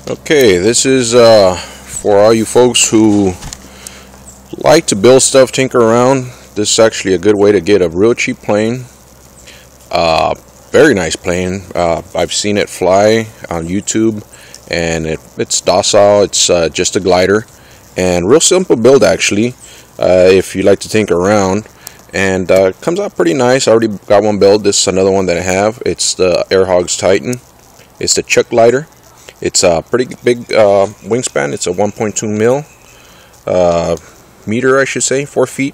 Okay, this is for all you folks who like to build stuff, tinker around. This is actually a good way to get a real cheap plane. Very nice plane. I've seen it fly on YouTube, and it's docile. It's just a glider, and real simple build actually. If you like to tinker around, and it comes out pretty nice. I already got one built. This is another one that I have. It's the Airhogs Titan. It's the chuck glider. It's a pretty big wingspan. It's a 1.2 mil meter, I should say, 4 feet,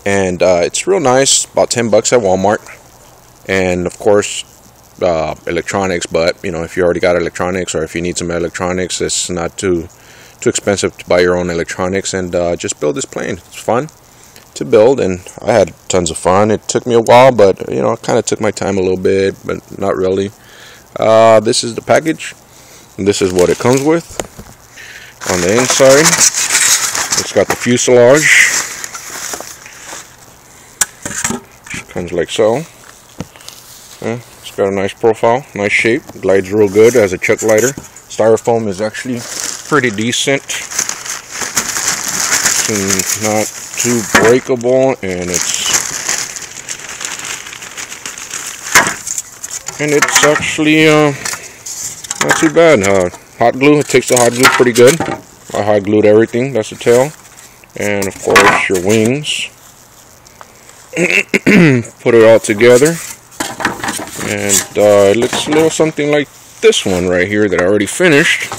and it's real nice. About $10 at Walmart, and of course electronics. But you know, if you already got electronics, or if you need some electronics, it's not too expensive to buy your own electronics, and just build this plane. It's fun to build, and I had tons of fun. It took me a while, but you know, it kind of took my time a little bit, but not really. This is the package. This is what it comes with. On the inside, it's got the fuselage. It comes like so. It's got a nice profile, nice shape, glides real good as a chuck glider. Styrofoam is actually pretty decent. It's not too breakable, and it's actually not too bad. Hot glue, it takes the hot glue pretty good. I hot glued everything. That's the tail, and of course your wings. Put it all together, and it looks a little something like this one right here that I already finished.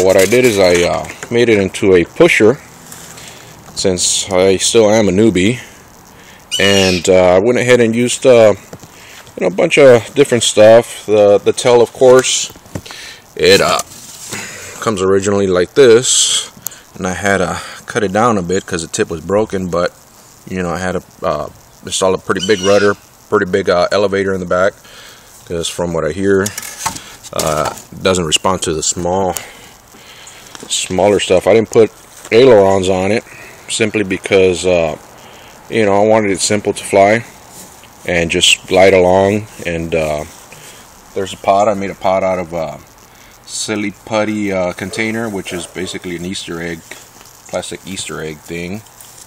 What I did is I made it into a pusher, since I still am a newbie, and I went ahead and used a bunch of different stuff. The tail, of course, it comes originally like this, and I had to cut it down a bit because the tip was broken. But you know, I had to install a pretty big rudder, pretty big elevator in the back, because from what I hear, it doesn't respond to the smaller stuff. I didn't put ailerons on it simply because you know, I wanted it simple to fly and just glide along. And there's a pod. I made a pod out of a silly putty container, which is basically an Easter egg, plastic Easter egg thing.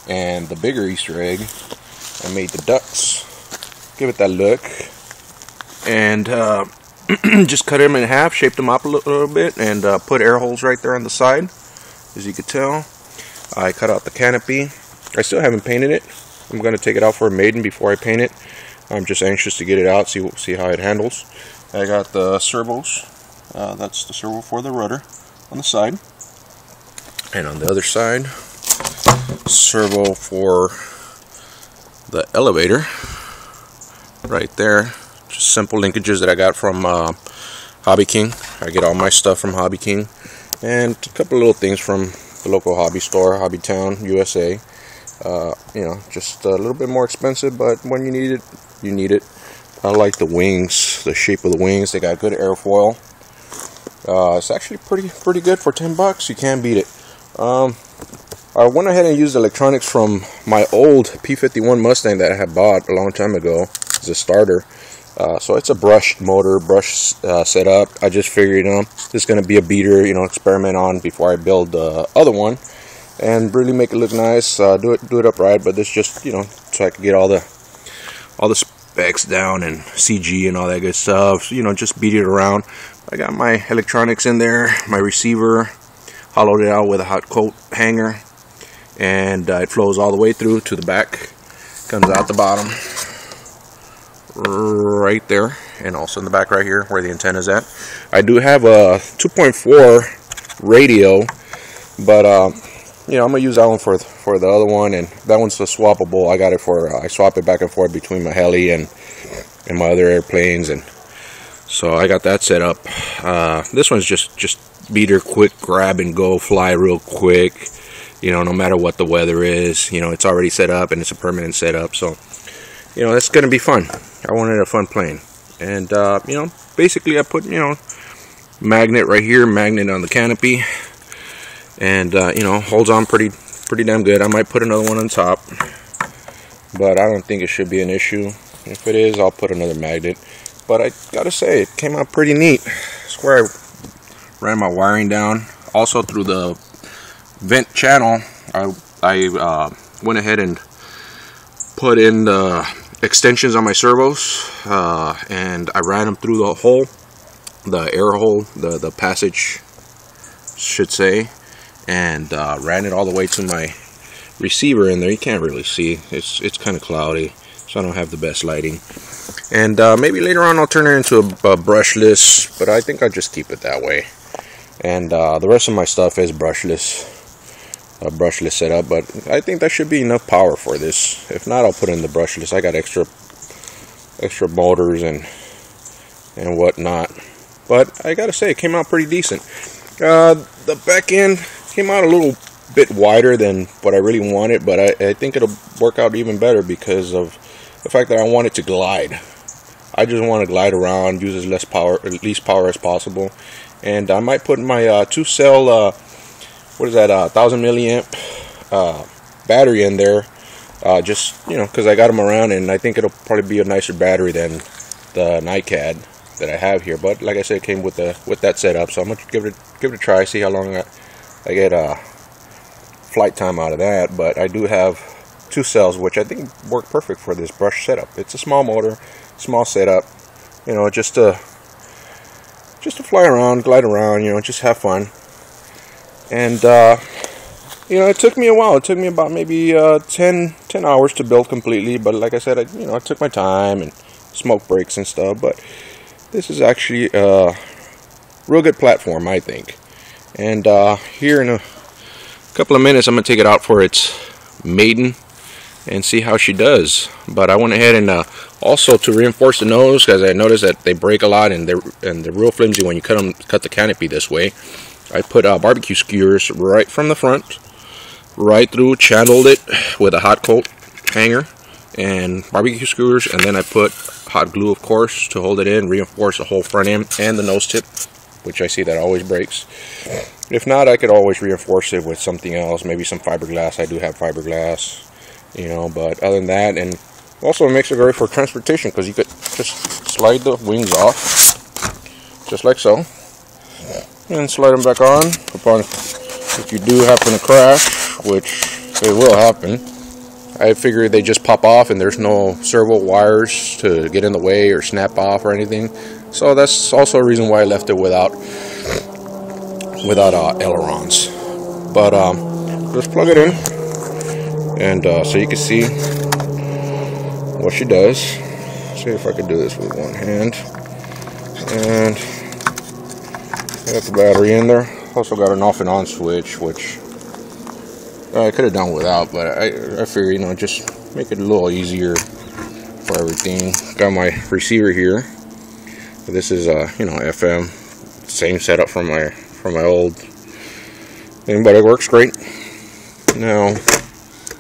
And the bigger Easter egg, I made the ducks, give it that look, and just cut them in half, shaped them up a little bit, and put air holes right there on the side. As you can tell, I cut out the canopy. I still haven't painted it. I'm going to take it out for a maiden before I paint it. I'm just anxious to get it out, see how it handles. I got the servos. That's the servo for the rudder on the side, and on the other side, servo for the elevator right there. Just simple linkages that I got from Hobby King. I get all my stuff from Hobby King, and a couple little things from the local hobby store, Hobby Town, USA. You know, just a little bit more expensive, but when you need it, you need it. I like the wings, the shape of the wings. They got good airfoil. It's actually pretty good for $10. You can't beat it. I went ahead and used electronics from my old P51 Mustang that I had bought a long time ago as a starter. So it's a brushed motor, setup. I just figured, you know, this is going to be a beater, you know, experiment on before I build the other one, and really make it look nice. Do it upright, but this just, you know, so I can get all the specs down and CG and all that good stuff. You know, just beat it around. I got my electronics in there, my receiver, hollowed it out with a hot coat hanger, and it flows all the way through to the back. Comes out the bottom right there, and also in the back right here where the antenna is at. I do have a 2.4 radio, but you know, I'm gonna use that one for the other one, and that one's the swappable. I got it for I swap it back and forth between my heli and my other airplanes, and so I got that set up. This one's just beater, quick grab and go, fly real quick. You know, no matter what the weather is, you know, it's already set up and it's a permanent setup. So, you know, that's gonna be fun. I wanted a fun plane, and you know, basically I put, you know, magnet right here, magnet on the canopy, and you know, holds on pretty damn good. I might put another one on top, but I don't think it should be an issue. If it is, I'll put another magnet. but I gotta say, it came out pretty neat. It's where I ran my wiring down. Also through the vent channel, I went ahead and put in the extensions on my servos, and I ran them through the hole, the air hole, the passage should say, and ran it all the way to my receiver in there. You can't really see, it's kind of cloudy, so I don't have the best lighting. And maybe later on I'll turn it into a brushless, but I think I'll just keep it that way. And the rest of my stuff is brushless setup, but I think that should be enough power for this. If not, I'll put in the brushless. I got extra motors and whatnot, but I gotta say, it came out pretty decent. The back end came out a little bit wider than what I really wanted, but I think it'll work out even better because of the fact that I want it to glide. I just want to glide around, use as least power as possible. And I might put my 2-cell, what is that, 1000 milliamp battery in there, just, you know, because I got them around, and I think it'll probably be a nicer battery than the NiCad that I have here. But like I said, it came with that setup, so I'm gonna give it a try, see how long I get flight time out of that. But I do have 2 cells, which I think work perfect for this brush setup. It's a small motor, small setup, you know, just to fly around, glide around, you know, just have fun. And you know, it took me a while. It took me about maybe 10 hours to build completely, but like I said, I took my time and smoke breaks and stuff. But this is actually a real good platform, I think. And here in a couple of minutes, I'm gonna take it out for its maiden and see how she does. But I went ahead and also, to reinforce the nose, because I noticed that they break a lot and they're real flimsy when you cut the canopy this way. I put barbecue skewers right from the front, right through, channeled it with a hot coat hanger and barbecue skewers, and then I put hot glue, of course, to hold it in, reinforce the whole front end and the nose tip, which I see that always breaks. If not, I could always reinforce it with something else, maybe some fiberglass. I do have fiberglass, you know, but other than that, and also it makes it great for transportation, because you could just slide the wings off, just like so, and slide them back on. If you do happen to crash, which it will happen, I figure they just pop off and there's no servo wires to get in the way or snap off or anything. So that's also a reason why I left it without ailerons. But just plug it in, and so you can see what she does. See if I can do this with one hand. And I got the battery in there. Also got an off and on switch, which I could have done without, but I figure, you know, just make it a little easier for everything. Got my receiver here. This is you know, FM, same setup from my old thing, but it works great. Now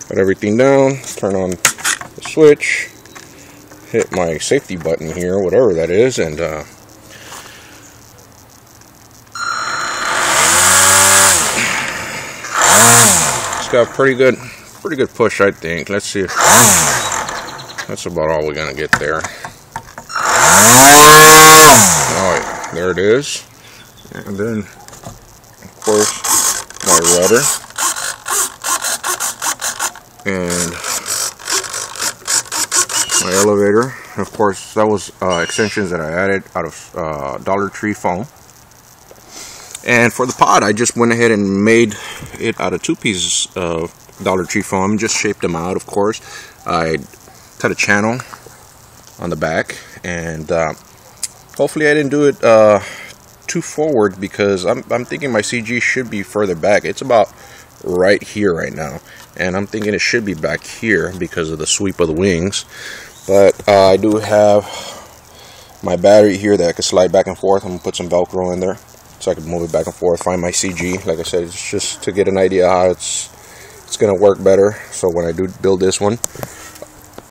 got everything down, turn on the switch, hit my safety button here, whatever that is, and it's got pretty good push, I think. Let's see if that's about all we're gonna get there. Oh yeah, there it is. And then, of course, my rudder and my elevator. Of course, that was extensions that I added out of Dollar Tree foam. And for the pod, I just went ahead and made it out of 2 pieces of Dollar Tree foam. Just shaped them out, of course. I cut a channel on the back, and hopefully I didn't do it too forward, because I'm thinking my CG should be further back. It's about right here right now, and I'm thinking it should be back here because of the sweep of the wings. But I do have my battery here that I can slide back and forth. I'm gonna put some Velcro in there so I can move it back and forth, find my CG. Like I said, it's just to get an idea how it's gonna work better, so when I do build this one,